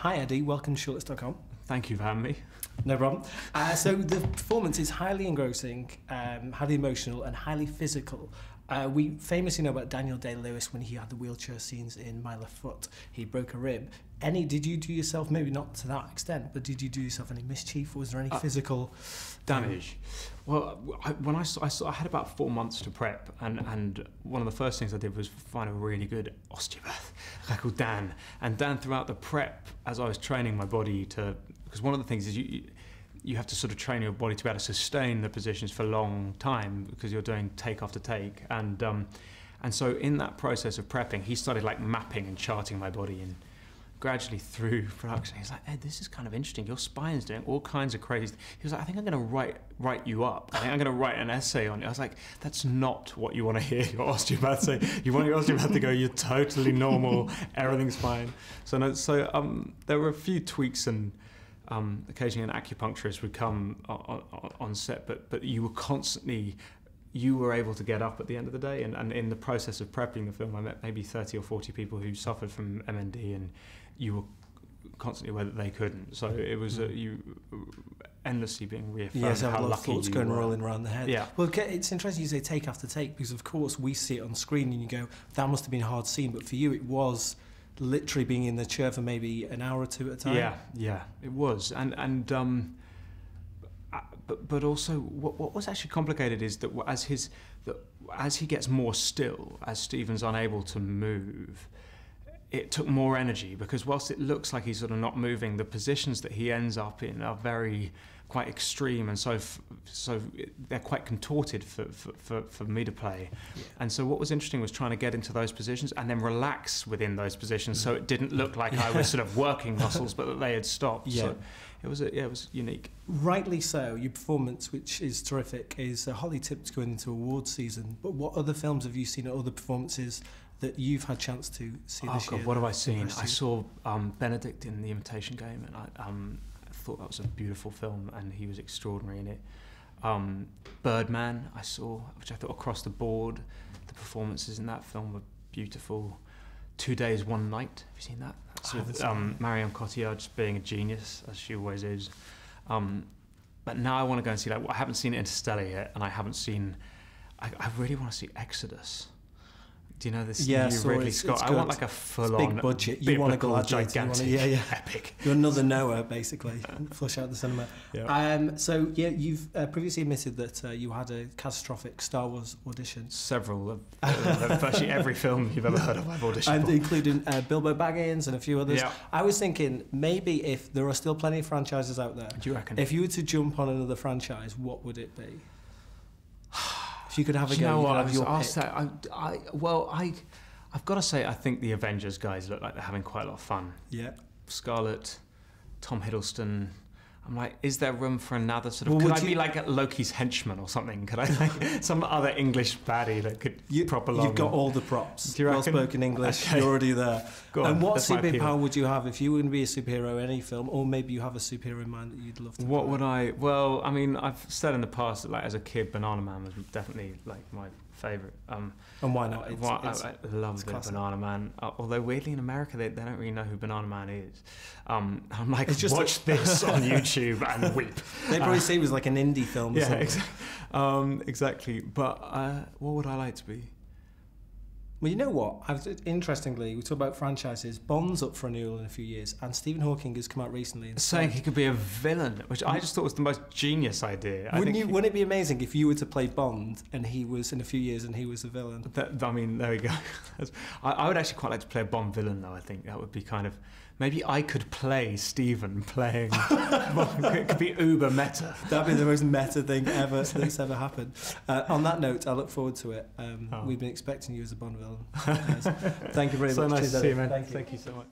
Hi Eddie, welcome to shortlist.com. Thank you for having me. No problem. So the performance is highly engrossing, highly emotional and highly physical. We famously know about Daniel Day-Lewis when he had the wheelchair scenes in My Left Foot. He broke a rib. Did you do yourself, maybe not to that extent, but did you do yourself any mischief? Was there any physical damage? Well, I had about 4 months to prep, and one of the first things I did was find a really good osteopath, a guy called Dan. And Dan, throughout the prep, as I was training my body because one of the things is you have to sort of train your body to be able to sustain the positions for a long time because you're doing take after take. And so in that process of prepping, he started like mapping and charting my body, and gradually through production, he's like, Ed, this is kind of interesting. Your spine's doing all kinds of crazy. He was like, I think I'm going to write you up. I think I'm going to write an essay on it. I was like, that's not what you want to hear your osteopath say. You want your osteopath to go, you're totally normal, everything's fine. So there were a few tweaks, and occasionally an acupuncturist would come on set, but you were able to get up at the end of the day, and in the process of prepping the film I met maybe 30 or 40 people who suffered from MND, and you were constantly aware that they couldn't, so it was you endlessly being reaffirmed how lucky thoughts you going were. rolling around the head. Yeah. Well, it's interesting you say take after take, because of course we see it on screen and you go, that must have been a hard scene, but for you it was literally being in the chair for maybe an hour or two at a time. Yeah, it was, but also what was actually complicated is that as he gets more still, as Stephen's unable to move, it took more energy, because whilst it looks like he's sort of not moving, the positions that he ends up in are quite extreme, and so they're quite contorted for me to play. And so what was interesting was trying to get into those positions and then relax within those positions, so it didn't look like I was sort of working muscles, but that they had stopped. Yeah. So it was unique. Rightly so. Your performance, which is terrific, is highly tipped going into awards season. But what other films have you seen, or other performances that you've had chance to see this year? What have I seen? I saw Benedict in The Imitation Game, and I thought that was a beautiful film, and he was extraordinary in it. Birdman I saw, which I thought across the board the performances in that film were beautiful. 2 Days, One Night, have you seen that? That's with Marion Cotillard just being a genius, as she always is. But now I want to go and see, I haven't seen Interstellar yet, and I really want to see Exodus. Do you know this new Ridley Scott? I want like a full-on big budget. You want to go gigantic, epic. You're another Noah, basically. Flush out the cinema. Yeah. You've previously admitted that you had a catastrophic Star Wars audition. Several of virtually every film you've ever heard of I've auditioned for. Including Bilbo Baggins and a few others. Yeah. I was thinking, maybe if there are still plenty of franchises out there, do you reckon? If you were to jump on another franchise, what would it be? If you could have a go, you know what? I've got to say, I think the Avengers guys look like they're having quite a lot of fun. Yeah. Scarlet, Tom Hiddleston. I'm like, is there room for another sort of? Could I be like Loki's henchman or something? Could I like some other English baddie that could prop along? You've got all the props. Do you reckon? Well-spoken English. Okay. You're already there. Go on, and what superpower would you have if you were going to be a superhero in any film, or maybe you have a superhero in mind that you'd love to play? What would I? Well, I mean, I've said in the past that, like, as a kid, Banana Man was definitely like my favourite. And why not? I love the Banana Man. Although weirdly in America they don't really know who Banana Man is. I'm like, watch this on YouTube and weep. They probably see it was like an indie film. Or something. Exactly. But what would I like to be? Well, you know what? Interestingly, we talk about franchises. Bond's up for renewal in a few years, and Stephen Hawking has come out recently and saying he could be a villain, which I just thought was the most genius idea. Wouldn't it be amazing if you were to play Bond and he was in a few years and he was a villain? I mean, there we go. I would actually quite like to play a Bond villain, though. I think that would be kind of, maybe I could play Stephen playing Bond. It could be uber meta. That'd be the most meta thing ever that's ever happened. On that note, I look forward to it. We've been expecting you as a Bond villain. Thank you very much. So nice to see you, man. Thank you so much.